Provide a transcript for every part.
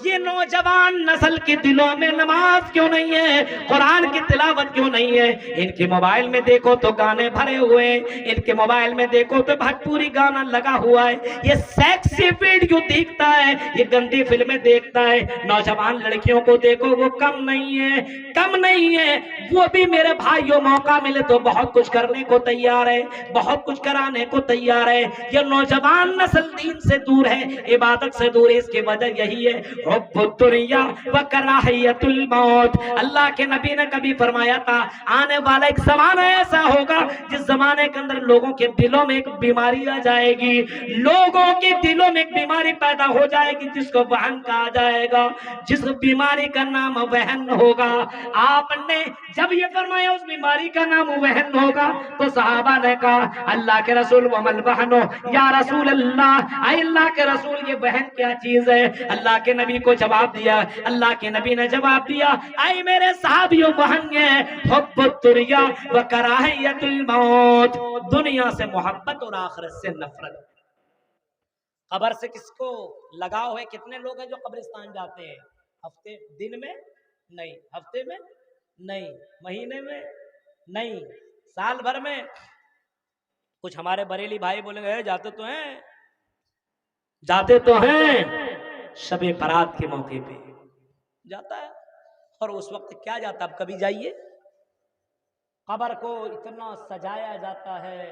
یہ نوجوان نسل کے دلوں میں نماز کیوں نہیں ہے, قرآن کی تلاوت کیوں نہیں ہے؟ ان کے موبائل میں دیکھو تو گانے بھرے ہوئے ہیں, ان کے موبائل میں دیکھو تو بھوجپوری گانا لگا ہوا ہے, یہ سیکسی ویڈیو دیکھتا ہے, یہ گندی فلمیں دیکھتا ہے. نوجوان لڑکیوں کو دیکھو وہ کم نہیں ہے, کم نہیں ہے, وہ بھی میرے بھائیوں موقع ملے تو بہت کچھ کرنے کو تیار ہے, بہت کچھ کرانے کو تیار ہے. یہ نوجوان نسل دین سے دور ہے, عبادت سے دور ہے. اس کی وجہ یہی ہے حب الدنیا وکراہیت الموت. اللہ کے نبی نے کبھی فرمایا تھا آنے والا ایک زمانہ ایسا ہوگا جس زمانے کے اندر لوگوں کے دلوں میں ایک بیماری آ جائے گی, لوگوں کے دلوں میں ایک بیماری پیدا ہو جائے گی جس کو وہن کہا جائے گا, جس بیماری کا نام وہن ہوگا. آپ نے جب یہ فرمایا اس بیماری کا نام وہن ہوگا تو صحابہ نے کہا اللہ کے رسول ومل وہنو یا رسول اللہ, اے اللہ کے رسول یہ وہن کیا چیز ہے؟ اللہ کے نبی کو جواب دیا, اللہ کے نبی نے جواب دیا اے میرے صحابیوں وہن ہے حب الدنیا وکراہیت الموت, دنیا سے محبت اور آخرت سے نفرت. قبر سے کس کو لگاؤ ہے؟ کتنے لوگ ہیں جو قبرستان جاتے ہیں؟ ہفتے دن میں نہیں, ہفتے میں نہیں, مہینے میں نہیں, سال بھر میں. کچھ ہمارے بریلی بھائی بولیں گے جاتے تو ہیں, جاتے تو ہیں, شب برات کے موقع پہ جاتا ہے. اور اس وقت کیا جاتا, اب کبھی جائیے قبر کو اتنا سجایا جاتا ہے,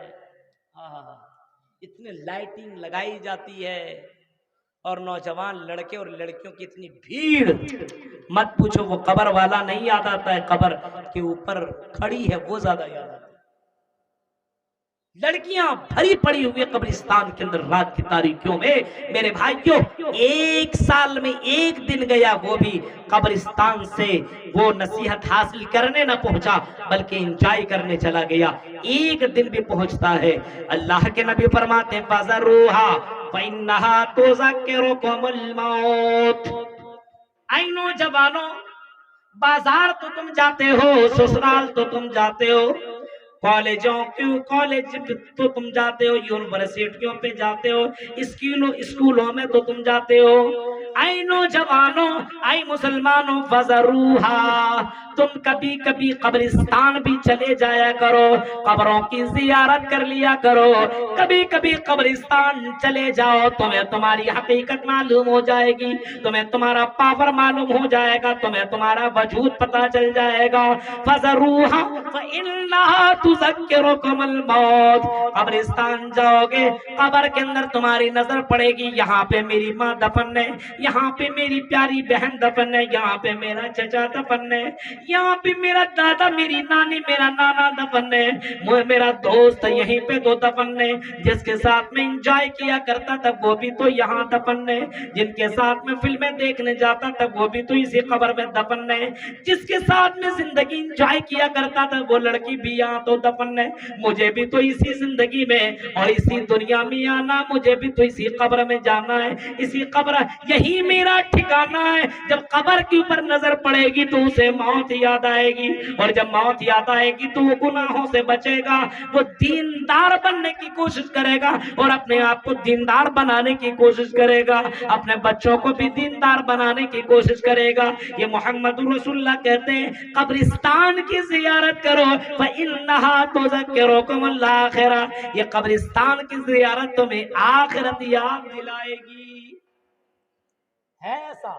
اتنے لائٹنگ لگائی جاتی ہے, اور نوجوان لڑکے اور لڑکیوں کی اتنی بھیڑ مت پوچھو. وہ قبر والا نہیں یاد آتا ہے, قبر کے اوپر کھڑی ہے وہ زیادہ یاد آتا ہے. لڑکیاں بھری پڑی ہوئی قبرستان کے اندر رات کی تاریکیوں میں. میرے بھائیوں ایک سال میں ایک دن گیا, وہ بھی قبرستان سے وہ نصیحت حاصل کرنے نہ پہنچا بلکہ انجوائے کرنے چلا گیا. ایک دن بھی پہنچتا ہے. اللہ کے نبی فرماتے ہیں فَذَرُوهَا فَإِنَّهَا تُذَكِّرُكُمُ الْمَوْتِ. اے نوجوانوں, بازار تو تم جاتے ہو, سسرال تو تم جاتے ہو, کالج تو تم جاتے ہو, یونیورسٹیوں پہ جاتے ہو, اسکولوں میں تو تم جاتے ہو. اے نوجوانوں, اے مسلمانوں, فَذَرُوهَا, تم کبھی کبھی قبرستان بھی چلے جایا کرو, قبروں کی زیارت کر لیا کرو. کبھی کبھی قبرستان چلے جاؤ, تمہیں تمہاری حقیقت معلوم ہو جائے گی, تمہیں تمہارا پاور معلوم ہو جائے گا, تمہیں تمہارا وجود پتا چل جائے گا. فَذَرُوهَا فَإِنَّهَا تُذَكِّرُكُمُ الْمَوْتِ. قبرستان جاؤ گے, قبر کے اندر تمہاری نظر پڑے گی, یہاں پہ میری ماں دفن ہے, یہاں پہ میری پیاری بہن دفن ہے, یہاں پہ میرا چچا دفن ہے, یہاں پہ میرا دادا, میری نانی, میرا نانا دفن ہے, میرا دوست یہیں پہ تو دفن ہے, جس کے ساتھ میں انجوائے کیا کرتا تھا وہ بھی تو یہاں دفن ہے, جن کے ساتھ میں فلمیں دیکھنے جاتا تھا وہ بھی تو اسی قبر میں دفن ہے, جس کے ساتھ میں زندگی انجوائے کیا کرتا تھا وہ لڑکی بھی یہاں تو دفن ہے. مجھے بھی تو اسی زندگی میں اور اسی دنیا میں آنا, مجھے بھی تو اسی قبر میں جانا ہے, اسی قبر یہی میرا ٹھکانہ ہے. جب قبر کے اوپر نظر پڑے گی تو اسے موت یاد آئے گی, اور جب موت یاد آئے گی تو وہ گناہوں سے بچے گا, وہ دیندار بننے کی کوشش کرے گا اور اپنے آپ کو دیندار بنانے کی کوشش کرے گا, اپنے بچوں کو بھی دیندار بنانے کی کوشش کرے گا. یہ محمد رسول اللہ کہتے ہیں قبرستان کی زیارت کرو, فَإِنَّهَا تُذَكِّرُكُمُ الْآخِرَةَ. یہ قبرستان کی زیارت تمہیں آخرت یاد دلائے گی. ہے ایسا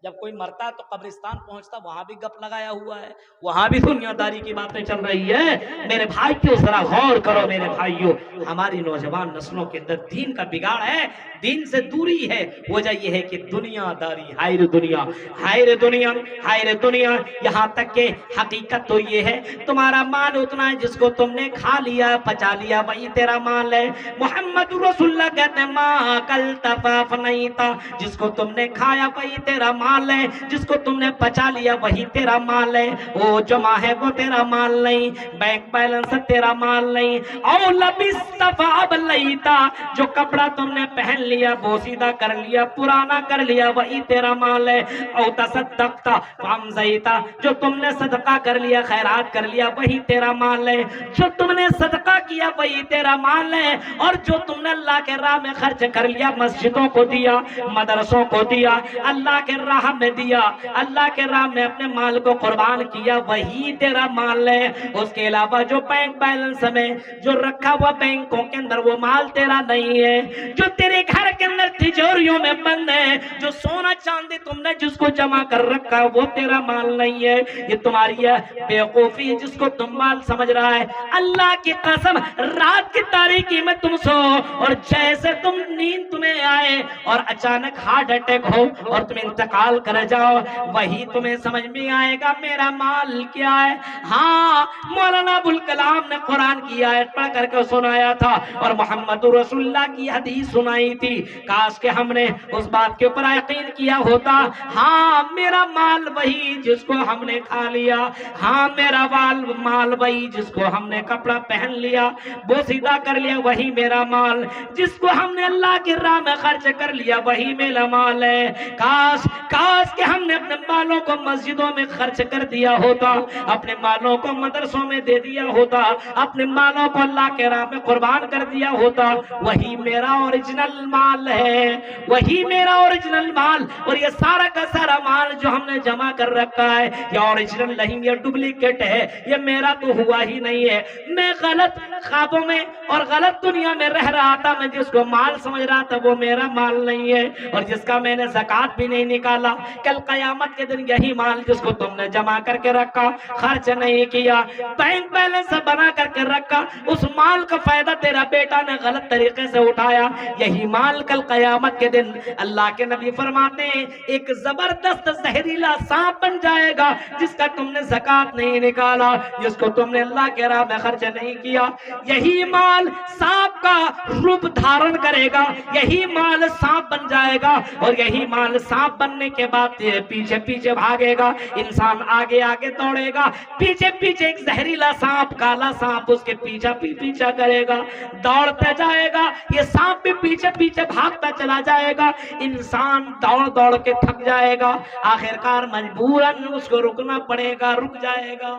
جب کوئی مرتا تو قبرستان پہنچتا, وہاں بھی گپ لگایا ہوا ہے, وہاں بھی دنیا داری کی باتیں چل رہی ہے. میرے بھائیوں ذرا غور کرو میرے بھائیوں, ہماری نوجوان نسلوں کے اندر دین کا بگاڑ ہے, دین سے دوری ہے. وجہ یہ ہے کہ دنیا داری, ہائے رے دنیا, ہائے رے دنیا, ہائے رے دنیا. یہاں تک کہ حقیقت تو یہ ہے تمہارا مال اتنا ہے جس کو تم نے کھا لیا, پچا لیا, وہی تیرا مال ہے. محمد رسول اللہ کہتے ہیں ماں کل تفاف نہیں تھا, جس کو تم نے کھایا وہی تیرا مال ہے، جس کو تم نے بچا لیا وہی تیرا مال ہے، وہ جمع ہے وہ تیرا مال نہیں، بینک بیلنس تیرا مال نہیں۔ او لبست فابلیتا، جو کپڑا تم نے پہن لیا بوسیدہ کر لیا پرانا کر لیا وہی تیرا مال ہے۔ او تصدقتا فامزیتا، جو تم نے صدقہ کر لیا خیرات کر لیا وہی تیرا مال ہے، جو تم نے صدقہ کیا وہی تیرا مال ہے، اور جو تم نے اللہ کے راہ میں خرچ کر لیا مسجدوں کو دیا مدرسوں کو دیا اللہ کے راہ میں دیا اللہ کے راہ میں اپنے مال کو قربان کیا وہی تیرا مال ہے۔ اس کے علاوہ جو بینک بیلنس میں جو رکھا ہوا بینکوں کے اندر وہ مال تیرا نہیں ہے، جو تیرے گھر کے اندر تجوریوں میں بند ہے، جو سونا چاندی تم نے جس کو جمع کر رکھا وہ تیرا مال نہیں ہے، یہ تمہاری ہے بیوقوفی ہے جس کو تم مال سمجھ رہا ہے۔ اللہ کی قسم رات کی تاریکی میں تم سو اور جیسے تم نیند تمہیں آئے اور اچانک ہارٹ اٹیک ہو اور تم انتقال کر جاؤ وہی تمہیں سمجھ میں آئے گا میرا مال کیا ہے۔ ہاں مولانا ابوالکلام نے قرآن کی آیت پڑھ کر کے سنایا تھا اور محمد رسول اللہ کی حدیث سنائی تھی، کاش کہ ہم نے اس بات کے اوپر یقین کیا ہوتا۔ ہاں میرا مال وہی جس کو ہم نے کھا لیا، ہاں میرا مال وہی جس کو ہم نے کپڑا پہن لیا بوسیدہ کر لیا وہی میرا مال، جس کو ہم نے اللہ کی راہ میں خرچ کر لیا وہی میرا مال ہے۔ کاش کہ ہم نے اپنے مالوں کو مسجدوں میں خرچ کر دیا ہوتا، اپنے مالوں کو مدرسوں میں دے دیا ہوتا، اپنے مالوں کو اللہ کے راہ میں قربان کر دیا ہوتا، وہی میرا اوریجنل مال ہے، وہی میرا اوریجنل مال۔ اور یہ سارا کا سارا مال جو ہم نے جمع کر رکھا ہے یہ اوریجنل نہیں، یہ ڈپلیکیٹ ہے، یہ میرا تو ہوا ہی نہیں ہے۔ میں غلط خوابوں میں اور غلط دنیا میں رہ رہا تھا، میں جس کو مال سمجھ رہا تھا وہ میرا مال نہیں ہے، اور جس کا میں نے زکوٰۃ بھی نہیں نکالا، کل قیامت کے دن یہی مال جس کو تم نے جمع کر کے رکھا خرچ نہیں کیا بینک بیلنس بنا کر کے رکھا، اس مال کا فائدہ تیرا بیٹا نے غلط طریقے سے اٹھایا، یہی مال کل قیامت کے دن اللہ کے نبی فرماتے ہیں ایک زبردست زہریلا سانپ بن جائے گا جس کا تم نے زکوٰۃ نہیں نکالا، جس کو تم نے اللہ کے راہ میں خرچ نہیں کیا، یہی مال سانپ کا روپ دھارن کرے گا، یہی مال سانپ بن جائے گا، اور یہی مال سانپ بننے کے بعد پیچھے پیچھے بھاگے گا، انسان آگے آگے دوڑے گا، پیچھے پیچھے ایک زہریلا سانپ کالا سانپ اس کے پیچھا کرے گا، دوڑتا جائے گا، یہ سانپ بھی پیچھے پیچھے بھاگتا چلا جائے گا، انسان دوڑ دوڑ کے تھک جائے گا، آخرکار مجبوراً اس کو رکنا پڑے گا، رک جائے گا،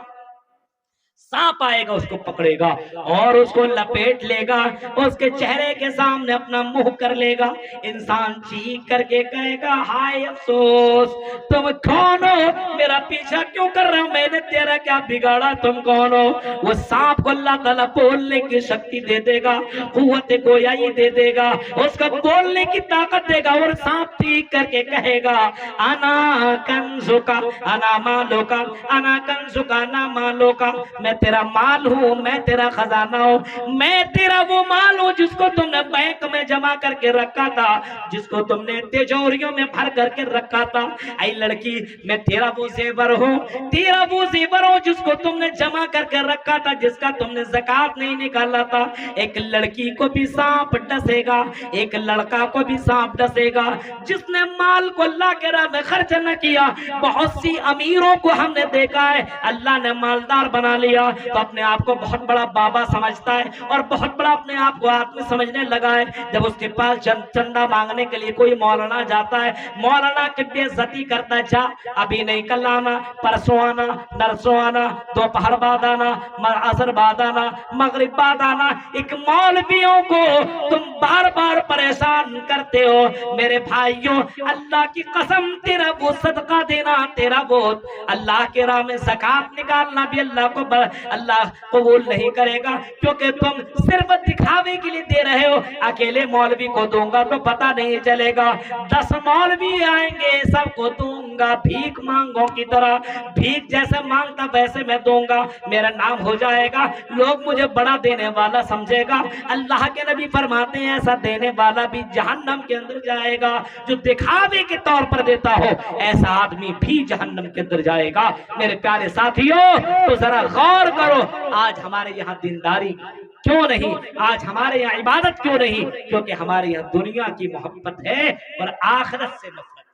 سانپ آئے گا اس کو پکڑے گا اور اس کو لپیٹ لے گا، اس کے چہرے کے سامنے اپنا منہ کر لے گا، انسان چیخ کر کے کہے گا ہائے افسوس، تم کون ہو، میرا پیچھا کیوں کر رہے ہو، میں نے تیرا کیا بگاڑا، تم کون ہو؟ وہ سانپ کو اللہ تعالیٰ بولنے کی شکتی دے دے گا، قوت گویائی دے دے گا، اس کو بولنے کی طاقت دے گا، اور سانپ چیخ کر کے کہے گا انا کنزکا انا مالوکا انا کنزکا انا مالوکا، میں تیرا مال ہوں، میں تیرا خزانہ ہوں، میں تیرا وہ مال ہوں جس کو تم نے بینک میں جمع کر کے رکھا تھا، جس کو تم نے تجوریوں میں بھر کر کے رکھا تھا۔ اے لڑکی میں تیرا وہ زیور ہوں، تیرا وہ زیور ہوں جس کو تم نے جمع کر کے رکھا تھا، جس کا تم نے زکوٰۃ نہیں نکالا تھا۔ ایک لڑکی کو بھی سانپ ڈسے گا، ایک لڑکا کو بھی سانپ ڈسے گا جس نے مال کو اللہ کے راہ میں خرچ نہ کیا۔ بہت سی امیروں کو ہم نے دیکھا ہے اللہ نے مالدار بنا لیا تو اپنے آپ کو بہت بڑا بابا سمجھتا ہے اور بہت بڑا اپنے آپ کو آدمی سمجھنے لگا ہے۔ جب اس کے پاس چندہ مانگنے کے لیے کوئی مولانا جاتا ہے، مولانا کی بے عزتی کرتا ہے، جا ابھی نہیں، کل آنا، پرسوں آنا، نرسوں آنا، دوپہر بعد آنا، عصر بعد آنا، مغرب بعد آنا۔ ایک مولویوں کو تم بار بار پریشان کرتے ہو۔ میرے بھائیوں اللہ کی قسم تیرا وہ صدقہ دینا، تیرا وہ اللہ کے راہ میں زکوٰۃ نکالنا بھی اللہ قبول نہیں کرے گا، کیونکہ تم صرف دکھاوے کے لیے دے رہے ہو۔ اکیلے مولوی کو دوں گا تو پتہ نہیں چلے گا، 10 مولوی آئیں گے سب کو دوں گا، بھیک مانگوں کی طرح، بھیک جیسے مانگتا ویسے میں دوں گا، میرا نام ہو جائے گا، لوگ مجھے بڑا دینے والا سمجھے گا۔ اللہ کے نبی فرماتے ہیں ایسا دینے والا بھی جہنم کے اندر جائے گا، جو دکھاوے کے طور پر دیتا ہو ایسا آدمی بھی جہنم کے اندر جائے گا۔ میرے پیارے ساتھیوں تو ذرا غور کرو، آج ہمارے یہاں دینداری کیوں نہیں، آج ہمارے یہاں عبادت کیوں نہیں؟ کیونکہ ہمارے یہاں دنیا کی محبت ہے اور آخرت سے نفرت۔